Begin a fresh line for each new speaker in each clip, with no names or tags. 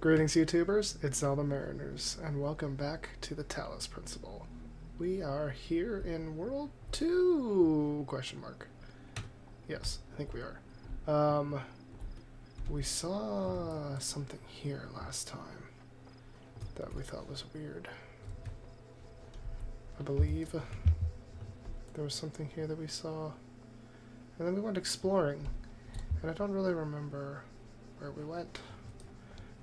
Greetings, YouTubers. It's Zelda Mariners, and welcome back to the Talos Principle. We are here in World 2? Question mark. Yes, I think we are. We saw something here last time that we thought was weird. I believe there was something here that we saw, and then we went exploring, and I don't really remember where we went.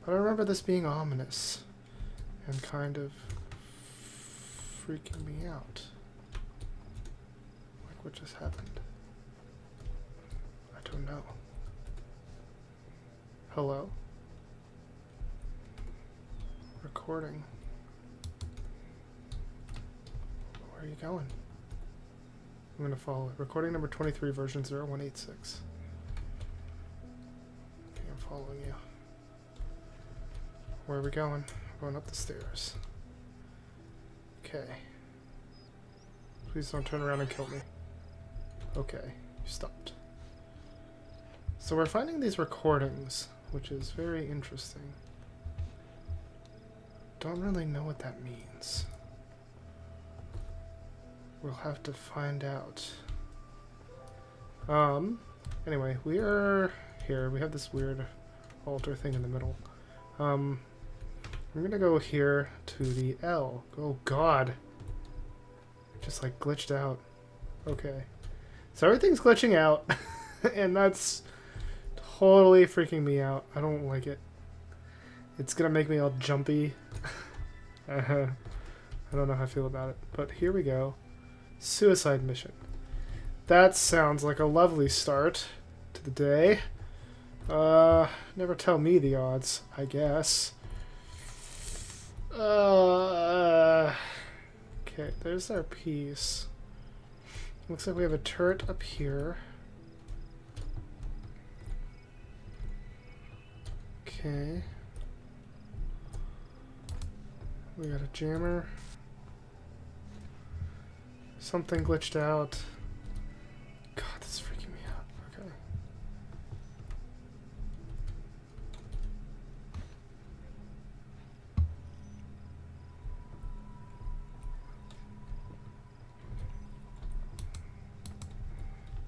But I remember this being ominous and kind of freaking me out. Like what just happened? I don't know. Hello? Recording. Where are you going? I'm gonna follow it. Recording number 23, version 0186. Okay, I'm following you. Where are we going? We're going up the stairs. Okay. Please don't turn around and kill me. Okay, you stopped. So we're finding these recordings, which is very interesting. Don't really know what that means. We'll have to find out. Anyway, we are here. We have this weird altar thing in the middle. I'm gonna go here to the L. Oh god. It just like glitched out. Okay. So everything's glitching out. And that's totally freaking me out. I don't like it. It's gonna make me all jumpy. I don't know how I feel about it. But here we go. Suicide mission. That sounds like a lovely start to the day. Never tell me the odds, I guess. Okay, there's our piece. Looks like we have a turret up here. Okay. We got a jammer. Something glitched out. God, this is freaking me out. Okay.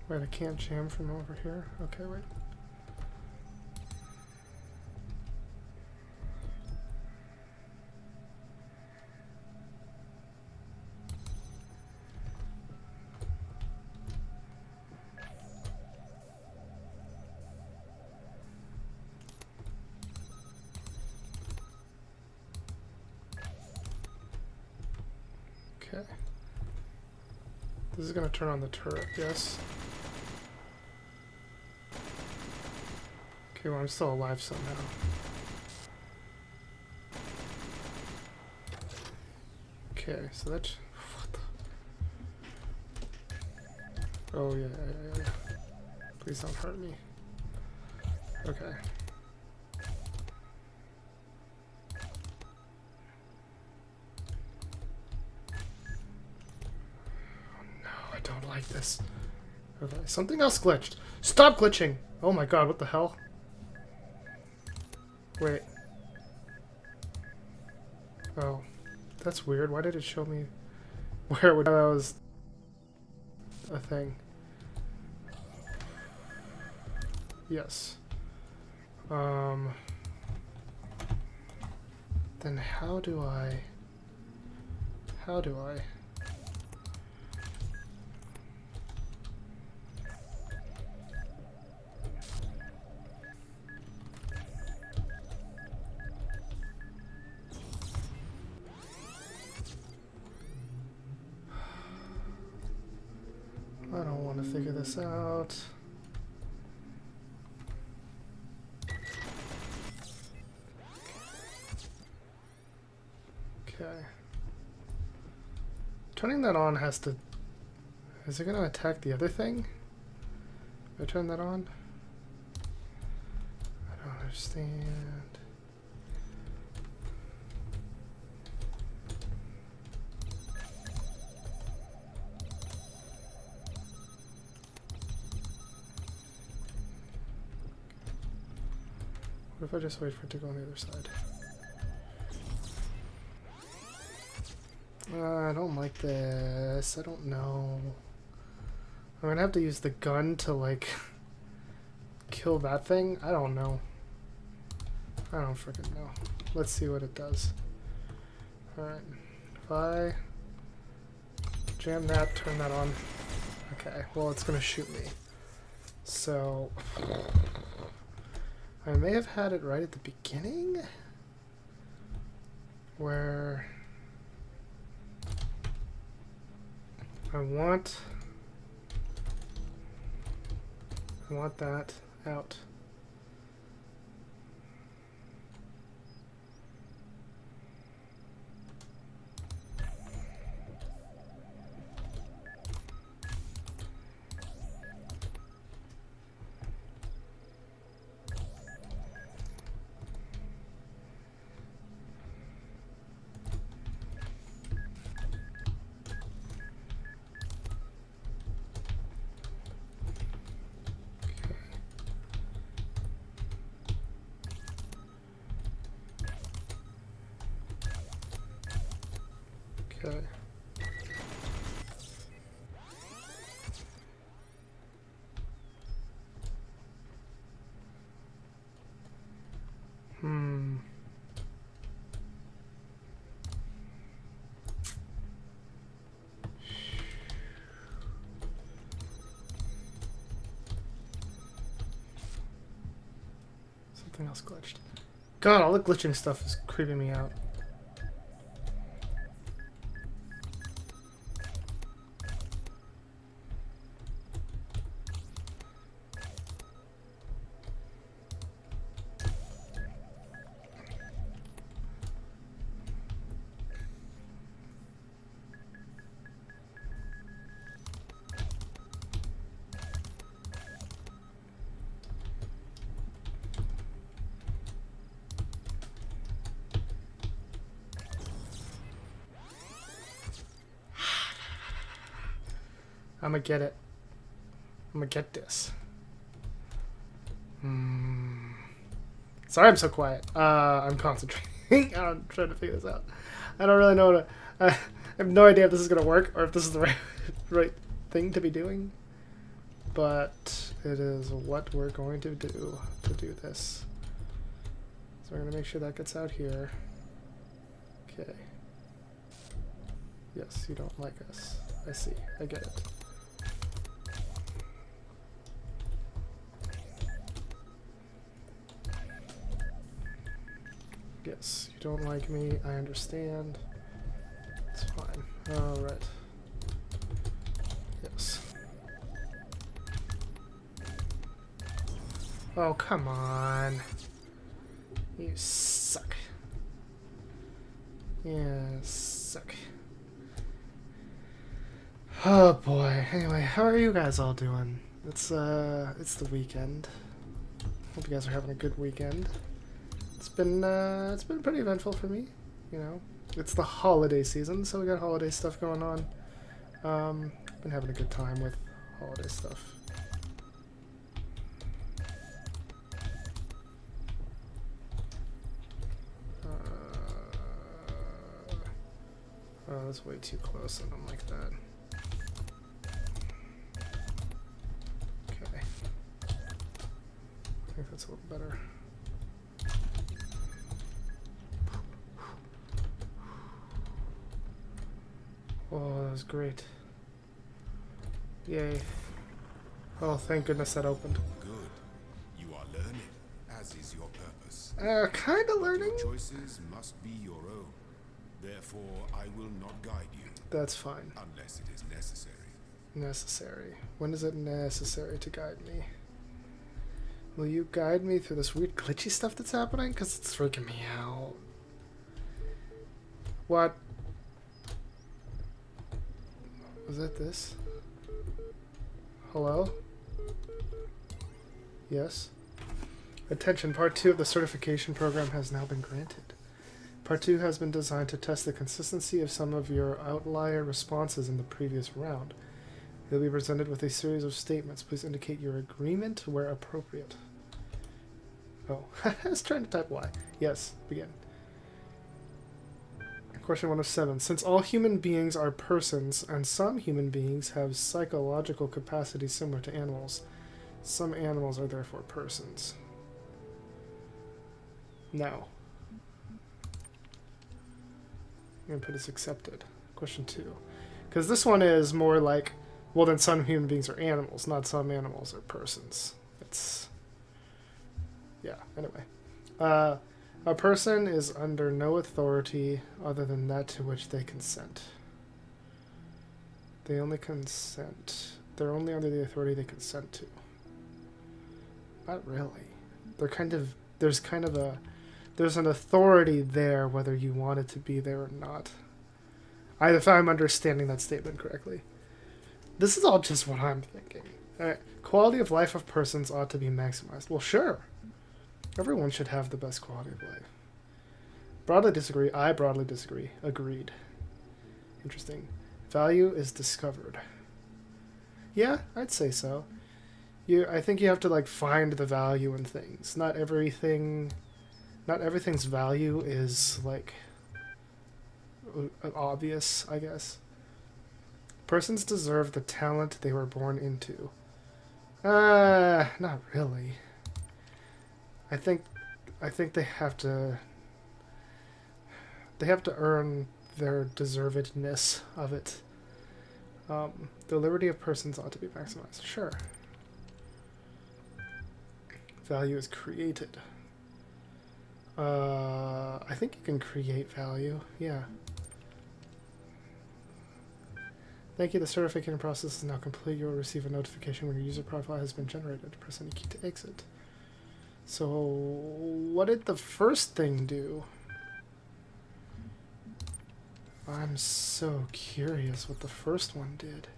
Wait, I can't jam from over here? Okay, wait. Okay. This is gonna turn on the turret, yes? Okay, well, I'm still alive somehow. Okay, so that's... What the... Oh, yeah. Please don't hurt me. Okay. Oh, no, I don't like this. Okay, something else glitched. Stop glitching! Oh my god, what the hell? Wait. Oh. That's weird. Why did it show me where that was a thing? Yes. Then how do I... I don't want to figure this out. Okay. Turning that on has to... Is it going to attack the other thing? If I turn that on? I don't understand. What if I just wait for it to go on the other side? I don't like this. I don't know. I'm gonna have to use the gun to, like, kill that thing? I don't know. I don't freaking know. Let's see what it does. Alright. If I jam that, turn that on. Okay, well, it's gonna shoot me. So, I may have had it right at the beginning, where I want that out. Okay. Something else glitched. God, all the glitching stuff is creeping me out. I'm gonna get it. I'm gonna get this. Sorry I'm so quiet. I'm concentrating on trying to figure this out. I don't really know what I have no idea if this is gonna work or if this is the right thing to be doing. But it is what we're going to do this. So we're gonna make sure that gets out here. Okay. Yes, you don't like us. I see. I get it. Yes, you don't like me. I understand. It's fine. Alright. Yes. Oh, come on. You suck. Yeah, suck. Oh boy. Anyway, how are you guys all doing? It's the weekend. Hope you guys are having a good weekend. It's been pretty eventful for me, you know. It's the holiday season, so we got holiday stuff going on. Been having a good time with holiday stuff. Oh, that's way too close. I don't like that. Okay. I think that's a little better. Oh, that was great. Yay. Oh, thank goodness that opened.
Good. You are learning, as is your purpose.
Kinda learning.
Your choices must be your own. Therefore, I will not guide you.
That's fine.
Unless it is necessary.
Necessary. When is it necessary to guide me? Will you guide me through this weird glitchy stuff that's happening? Because it's freaking me out. What? Was that this? Hello? Yes? Attention, Part 2 of the certification program has now been granted. Part 2 has been designed to test the consistency of some of your outlier responses in the previous round. You'll be presented with a series of statements. Please indicate your agreement where appropriate. Oh, I was trying to type Y. Yes, begin. Question 107. Since all human beings are persons, and some human beings have psychological capacities similar to animals, some animals are therefore persons. No. I'm going to put as accepted. Question 2. Because this one is more like, well, then some human beings are animals, not some animals are persons. It's... yeah, anyway. A person is under no authority other than that to which they consent. They only consent. They're only under the authority they consent to. Not really. They're kind of... there's kind of a... there's an authority there whether you want it to be there or not. If I'm understanding that statement correctly. This is all just what I'm thinking. Alright. Quality of life of persons ought to be maximized. Well, sure. Everyone should have the best quality of life. Broadly disagree. I broadly disagree. Agreed. Interesting. Value is discovered. Yeah, I'd say so. I think you have to like find the value in things. Not everything's value is like obvious, I guess. Persons deserve the talent they were born into. Not really. I think they have to earn their deservedness of it. The liberty of persons ought to be maximized. Sure. Value is created. I think you can create value. Yeah. Thank you. The certification process is now complete. You will receive a notification when your user profile has been generated. Press any key to exit. So, what did the first thing do? I'm so curious what the first one did.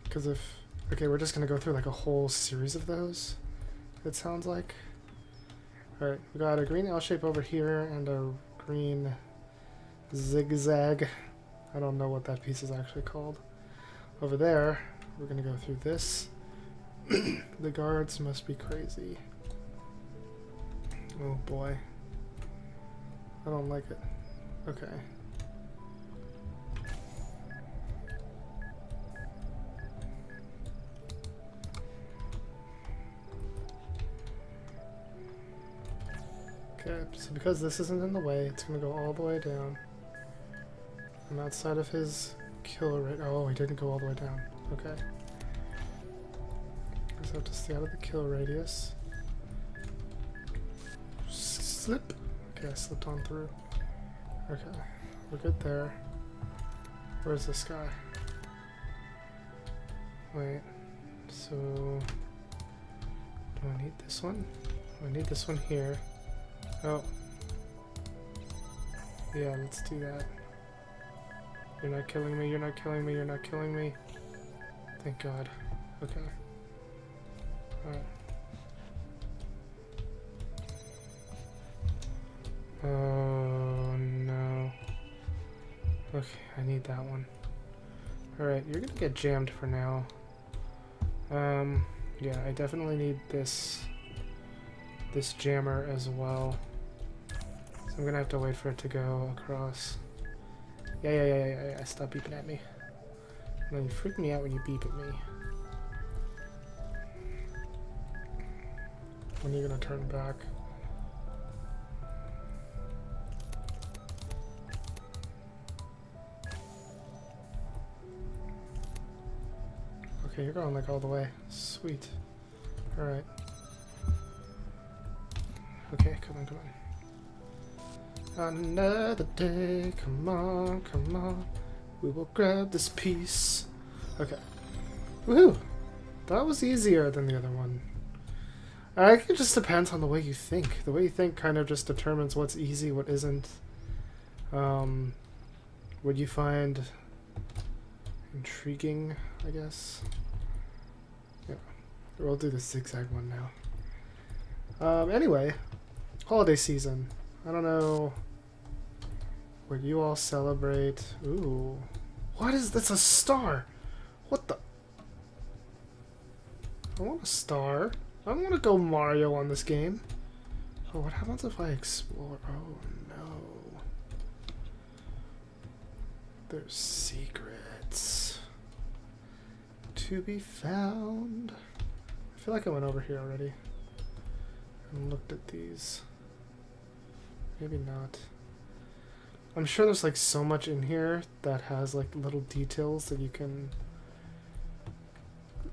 Because if... okay, we're just going to go through like a whole series of those, it sounds like. Alright, we got a green L shape over here and a green zigzag. I don't know what that piece is actually called. Over there, we're going to go through this. The guards must be crazy. Oh boy. I don't like it. Okay. Okay, so because this isn't in the way, it's going to go all the way down. And outside of his kill rate... oh, he didn't go all the way down. Okay. Just have to stay out of the kill radius. Slip. Okay, I slipped on through. Okay, we're good there. Where's this guy? Wait. So, do I need this one? I need this one here. Oh. Yeah, let's do that. You're not killing me, you're not killing me, you're not killing me. Thank God. Okay. Alright. Oh no. Okay, I need that one. Alright, you're gonna get jammed for now. Yeah, I definitely need this jammer as well. So I'm gonna have to wait for it to go across. Yeah. Stop beeping at me. No, you freak me out when you beep at me. When are you gonna turn back? Okay, you're going like all the way. Sweet. Alright. Okay, come on. Another day, come on. We will grab this piece. Okay. Woohoo! That was easier than the other one. I think it just depends on the way you think. The way you think kind of just determines what's easy, what isn't. What you find intriguing, I guess. Yeah. We'll do the zigzag one now. Anyway, holiday season. I don't know what you all celebrate. Ooh. What is this? A star? What the? I want a star. I don't want to go Mario on this game. Oh, what happens if I explore? Oh no. There's secrets to be found. I feel like I went over here already and looked at these. Maybe not. I'm sure there's like so much in here that has like little details that you can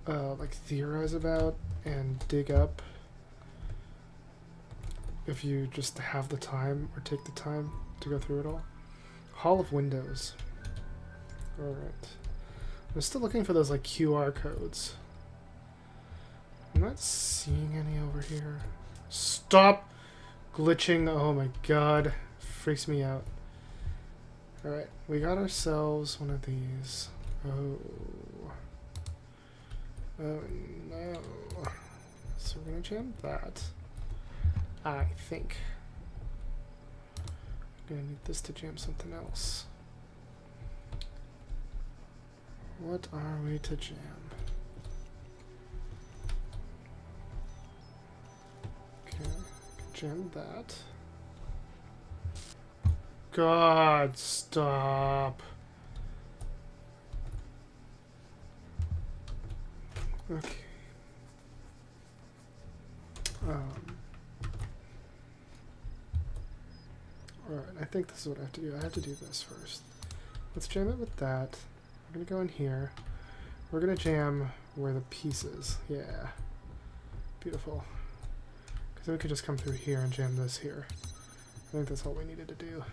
like theorize about and dig up if you just have the time or take the time to go through it all. Hall of Windows. Alright. I'm still looking for those like QR codes. I'm not seeing any over here. Stop glitching. Oh my god. Freaks me out. Alright, we got ourselves one of these. Oh. Oh no. So we're gonna jam that. I think. I'm gonna need this to jam something else. What are we to jam? Okay, jam that. God, stop. Okay. Alright, I think this is what I have to do. I have to do this first. Let's jam it with that. We're gonna go in here. We're gonna jam where the piece is. Yeah. Beautiful. Because then we could just come through here and jam this here. I think that's all we needed to do.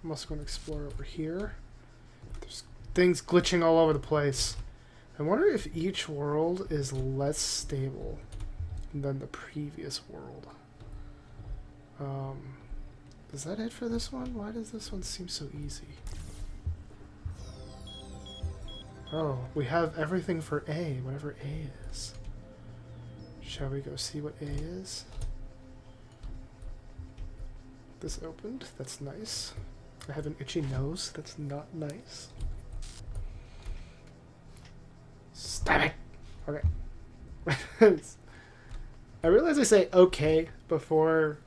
I'm also going to explore over here. There's things glitching all over the place. I wonder if each world is less stable than the previous world. Is that it for this one? Why does this one seem so easy? Oh, we have everything for A, whatever A is. Shall we go see what A is? This opened. That's nice. I have an itchy nose. That's not nice. Stop it! Okay. I realize I say okay before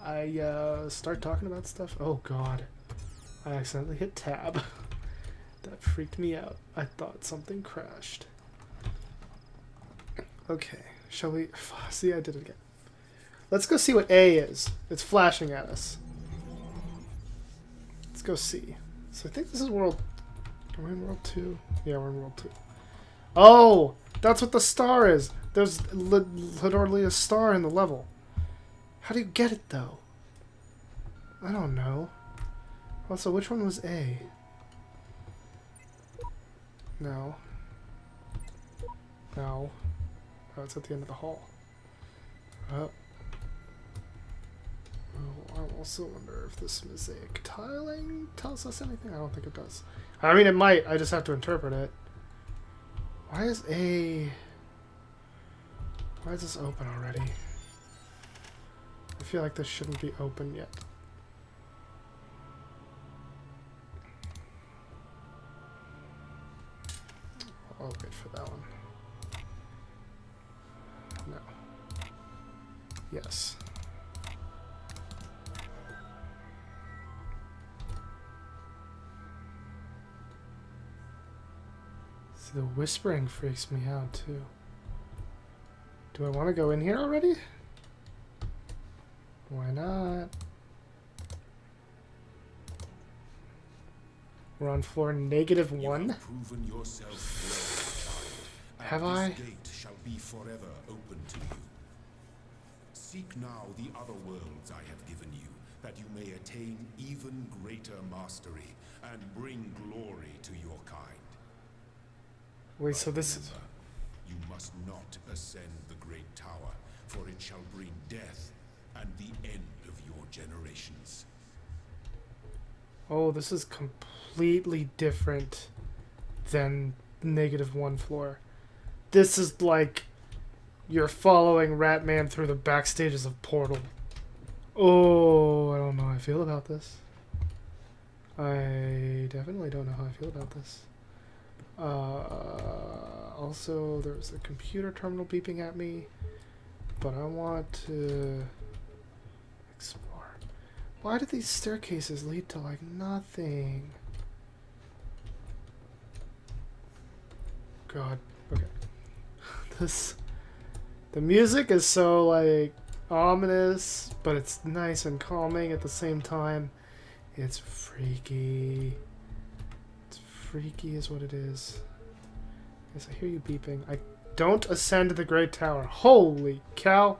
I start talking about stuff. Oh god. I accidentally hit tab. That freaked me out. I thought something crashed. Okay. Shall we... See, I did it again. Let's go see what A is. It's flashing at us. Let's go see. So I think this is world... Are we in world 2? Yeah, we're in world 2. Oh! That's what the star is! There's literally a star in the level. How do you get it, though? I don't know. Also, which one was A? No. No. Oh, it's at the end of the hall. Oh. Oh, I also wonder if this mosaic tiling tells us anything. I don't think it does. I mean, it might. I just have to interpret it. Why is A... Why is this open already? I feel like this shouldn't be open yet. I'll wait for that one. No. Yes. See, the whispering freaks me out too. Do I want to go in here already? Why not? We're on floor -1. Have I?
This gate shall be forever open to you. Seek now the other worlds I have given you, that you may attain even greater mastery and bring glory to your kind.
Wait, so this is...
Remember, you must not ascend the great tower, for it shall bring death and the end of your generations.
Oh, this is completely different than -1 floor. This is like you're following Ratman through the backstages of Portal. Oh, I don't know how I feel about this. I definitely don't know how I feel about this. Also, there's a computer terminal beeping at me, but I want to explore. Why do these staircases lead to, like, nothing? God. Okay. The music is so, like, ominous, but it's nice and calming at the same time. It's freaky. It's freaky is what it is. Yes, I hear you beeping. I don't ascend the Great Tower. Holy cow!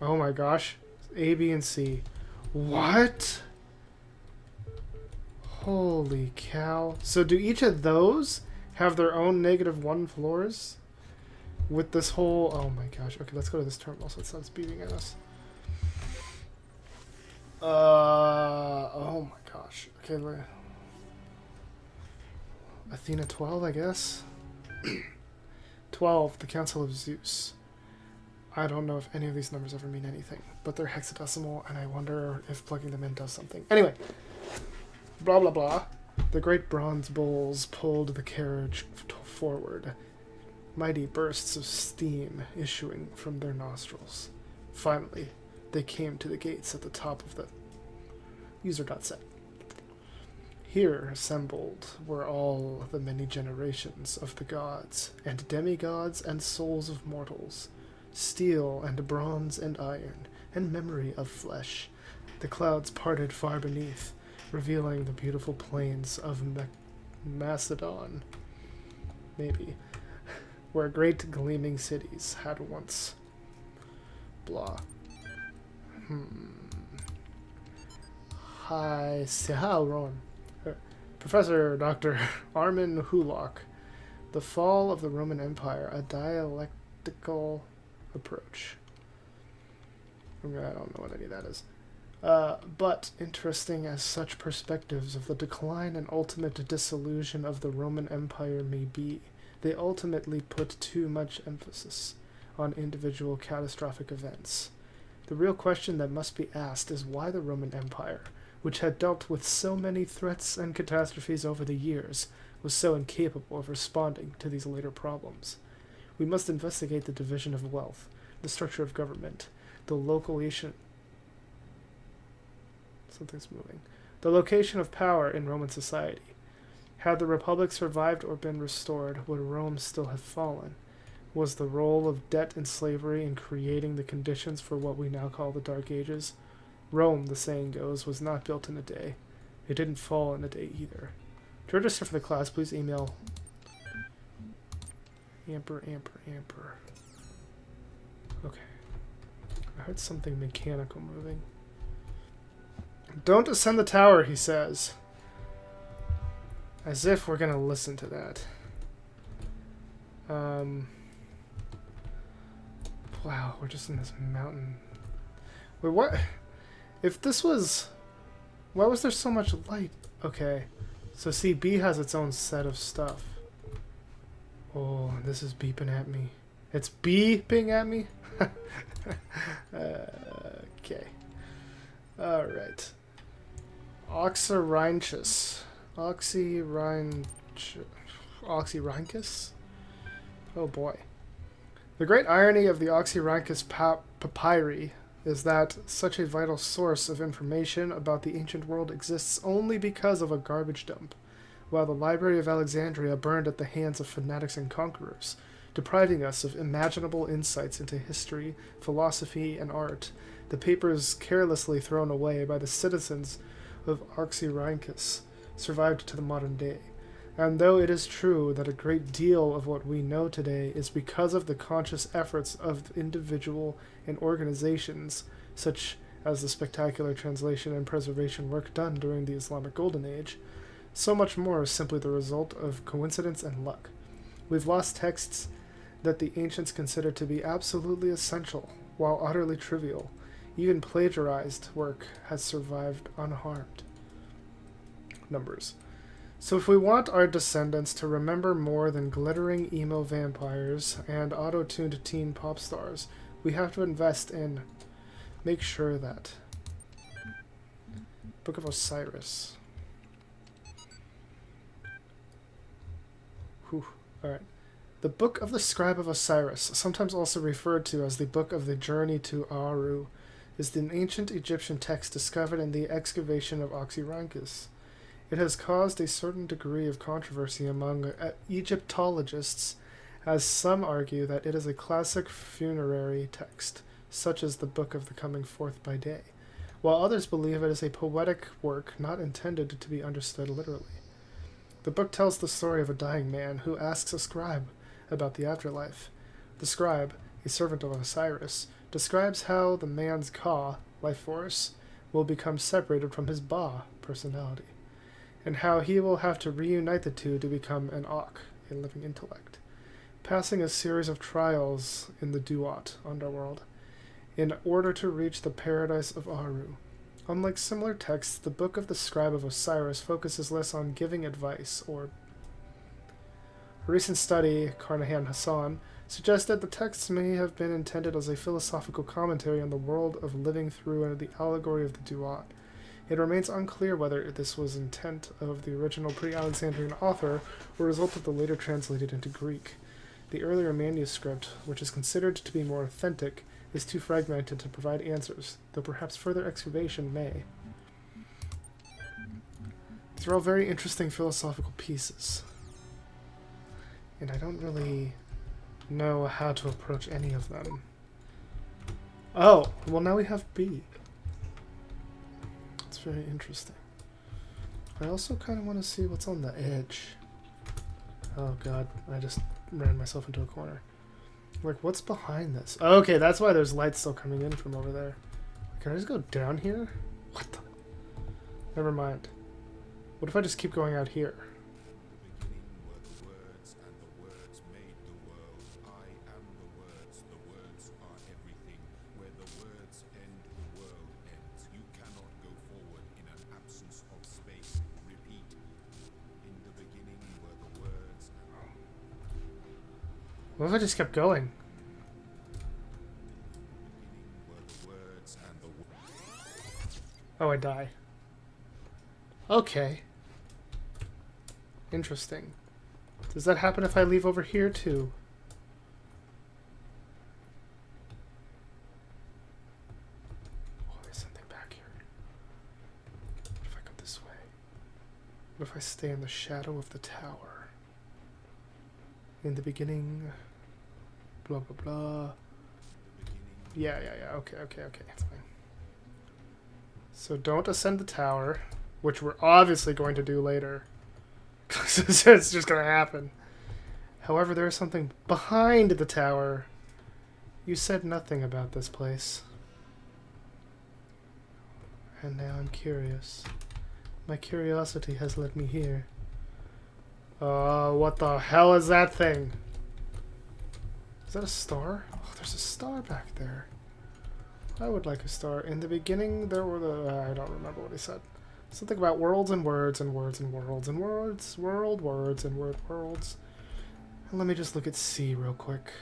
Oh my gosh. A, B, and C. What? Holy cow. So do each of those have their own -1 floors? With this whole... Oh my gosh. Okay, let's go to this terminal so it stops beeping at us. Oh my gosh. Okay, Athena 12, I guess? 12, the Council of Zeus. I don't know if any of these numbers ever mean anything, but they're hexadecimal, and I wonder if plugging them in does something. Anyway, blah blah blah. The great bronze bulls pulled the carriage forward, mighty bursts of steam issuing from their nostrils. Finally, they came to the gates at the top of the user.set. Here assembled were all the many generations of the gods, and demigods and souls of mortals, steel and bronze and iron, and memory of flesh. The clouds parted far beneath, revealing the beautiful plains of Macedon, maybe, where great gleaming cities had once. Blah. Hi, Ron. Professor Dr. Armin Hulock. The Fall of the Roman Empire, a dialectical approach. I don't know what any of that is. But interesting as such perspectives of the decline and ultimate dissolution of the Roman Empire may be, they ultimately put too much emphasis on individual catastrophic events. The real question that must be asked is why the Roman Empire, which had dealt with so many threats and catastrophes over the years, was so incapable of responding to these later problems. We must investigate the division of wealth, the structure of government, the location... Something's moving. The location of power in Roman society. Had the Republic survived or been restored, would Rome still have fallen? Was the role of debt and slavery in creating the conditions for what we now call the Dark Ages? Rome, the saying goes, was not built in a day. It didn't fall in a day either. To register for the class, please email Amper. Okay. I heard something mechanical moving. Don't ascend the tower, he says. As if we're gonna listen to that. Wow, we're just in this mountain. Wait, what? If this was... Why was there so much light? Okay. So see, B has its own set of stuff. Oh, this is beeping at me. It's beeping at me? Okay. Alright. Oxyrhynchus. Oxyrhynchus? Oh boy. The great irony of the Oxyrhynchus papyri is that such a vital source of information about the ancient world exists only because of a garbage dump, while the Library of Alexandria burned at the hands of fanatics and conquerors, depriving us of imaginable insights into history, philosophy, and art. The papers carelessly thrown away by the citizens of Oxyrhynchus survived to the modern day. And though it is true that a great deal of what we know today is because of the conscious efforts of individual and organizations, such as the spectacular translation and preservation work done during the Islamic Golden Age, so much more is simply the result of coincidence and luck. We've lost texts that the ancients considered to be absolutely essential, while utterly trivial. Even plagiarized work has survived unharmed. Numbers. So if we want our descendants to remember more than glittering emo vampires and auto-tuned teen pop stars, we have to invest in... Make sure that... Book of Osiris. Whew. Alright. The Book of the Scribe of Osiris, sometimes also referred to as the Book of the Journey to Aru, is an ancient Egyptian text discovered in the excavation of Oxyrhynchus. It has caused a certain degree of controversy among Egyptologists, as some argue that it is a classic funerary text, such as the Book of the Coming Forth by Day, while others believe it is a poetic work not intended to be understood literally. The book tells the story of a dying man who asks a scribe about the afterlife. The scribe, a servant of Osiris, describes how the man's Ka, life force, will become separated from his Ba, personality, and how he will have to reunite the two to become an Ak, a living intellect, passing a series of trials in the Duat, underworld, in order to reach the paradise of Aru. Unlike similar texts, the Book of the Scribe of Osiris focuses less on giving advice, or... A recent study, Carnahan Hassan, suggested the texts may have been intended as a philosophical commentary on the world of living through the allegory of the Duat. It remains unclear whether this was intent of the original pre-Alexandrian author or a result of the later translated into Greek. The earlier manuscript, which is considered to be more authentic, is too fragmented to provide answers, though perhaps further excavation may. These are all very interesting philosophical pieces, and I don't really know how to approach any of them. Oh, well now we have B. It's very interesting. I also kind of want to see what's on the edge. Oh god, I just ran myself into a corner. Like, what's behind this? Okay, that's why there's light still coming in from over there. Can I just go down here? What the? Never mind. What if I just keep going out here? What if I just kept going? Oh, I die. Okay. Interesting. Does that happen if I leave over here too? Oh, there's something back here. What if I go this way? What if I stay in the shadow of the tower? In the beginning... Blah, blah, blah. Yeah. Okay. It's fine. So don't ascend the tower, which we're obviously going to do later. It's just going to happen. However, there is something behind the tower. You said nothing about this place. And now I'm curious. My curiosity has led me here. What the hell is that thing? Is that a star? Oh, there's a star back there. I would like a star. In the beginning, there were the... I don't remember what he said. Something about worlds and words and words and worlds and words. Words and worlds. And let me just look at C real quick.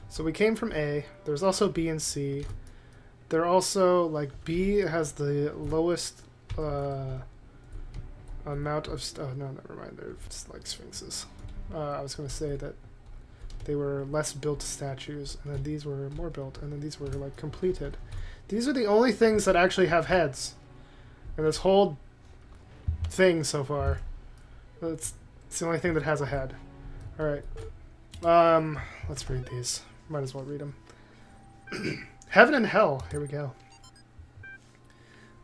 So we came from A. There's also B and C. They're also, like, B has the lowest amount of... Oh, no, never mind. They're just like sphinxes. I was going to say that they were less built statues, and then these were more built, and then these were, like, completed. These are the only things that actually have heads in this whole thing so far. It's the only thing that has a head. Alright. Let's read these. Might as well read them. Heaven and hell. Here we go.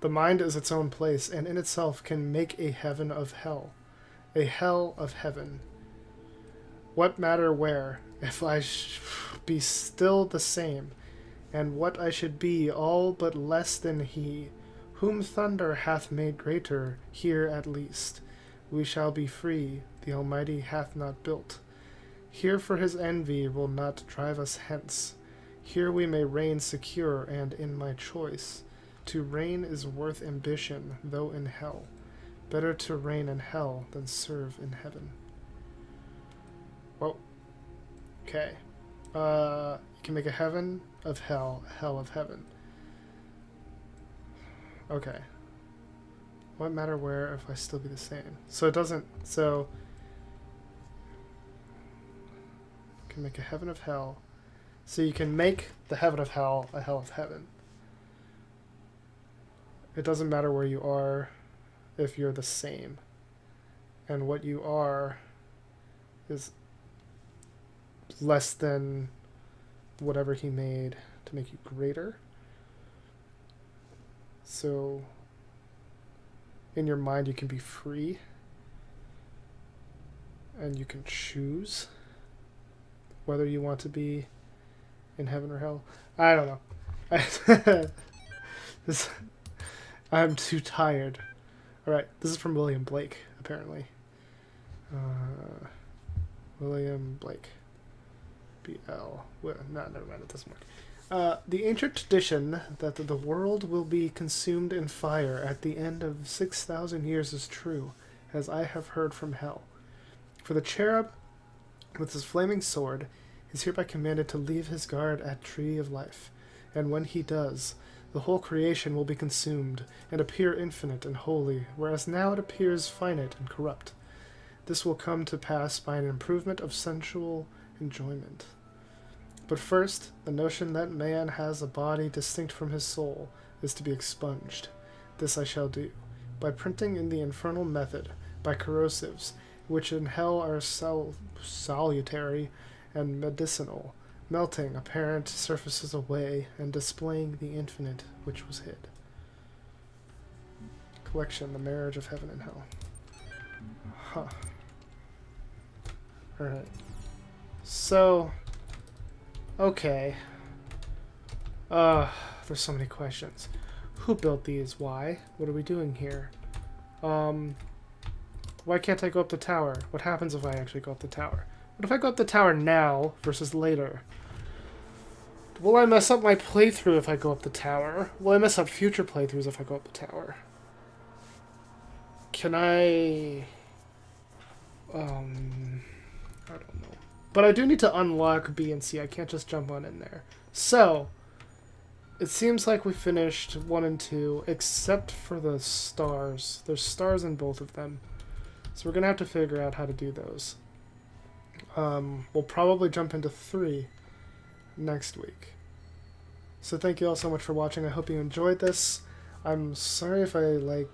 The mind is its own place, and in itself can make a heaven of hell. A hell of heaven. What matter where, if I be still the same, and what I should be all but less than he, whom thunder hath made greater, here at least. We shall be free, the Almighty hath not built. Here for his envy will not drive us hence. Here we may reign secure, and in my choice. To reign is worth ambition, though in hell. Better to reign in hell than serve in heaven. Whoa. Okay. You can make a heaven of hell, a hell of heaven. Okay. What matter where if I still be the same? So it doesn't... So... can make a heaven of hell. So you can make the heaven of hell a hell of heaven. It doesn't matter where you are if you're the same. And what you are is less than whatever he made to make you greater. So in your mind you can be free and you can choose whether you want to be in heaven or hell. I don't know. I'm too tired. Alright, this is from William Blake, apparently. William Blake. BL. Well, no, never mind, it doesn't work. The ancient tradition that the world will be consumed in fire at the end of 6,000 years is true, as I have heard from hell. For the cherub, with his flaming sword, is hereby commanded to leave his guard at Tree of Life, and when he does, the whole creation will be consumed, and appear infinite and holy, whereas now it appears finite and corrupt. This will come to pass by an improvement of sensual enjoyment. But first, the notion that man has a body distinct from his soul is to be expunged. This I shall do, by printing in the infernal method, by corrosives, which in hell are salutary and medicinal, melting apparent surfaces away, and displaying the infinite which was hid. Collection, The Marriage of Heaven and Hell. Huh. Alright. So, okay. There's so many questions. Who built these? Why? What are we doing here? Why can't I go up the tower? What happens if I actually go up the tower? What if I go up the tower now versus later? Will I mess up my playthrough if I go up the tower? Will I mess up future playthroughs if I go up the tower? Can I don't know. But I do need to unlock B and C. I can't just jump on in there. So, it seems like we finished 1 and 2, except for the stars. There's stars in both of them. So we're going to have to figure out how to do those. We'll probably jump into 3 next week. So thank you all so much for watching. I hope you enjoyed this. I'm sorry if I,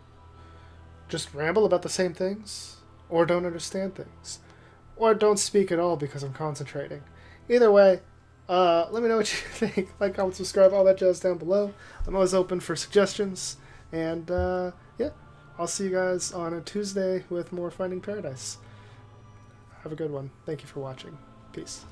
just ramble about the same things, or don't understand things, or don't speak at all because I'm concentrating. Either way, let me know what you think. Like, comment, subscribe, all that jazz down below. I'm always open for suggestions. And, yeah, I'll see you guys on a Tuesday with more Finding Paradise. Have a good one. Thank you for watching. Peace.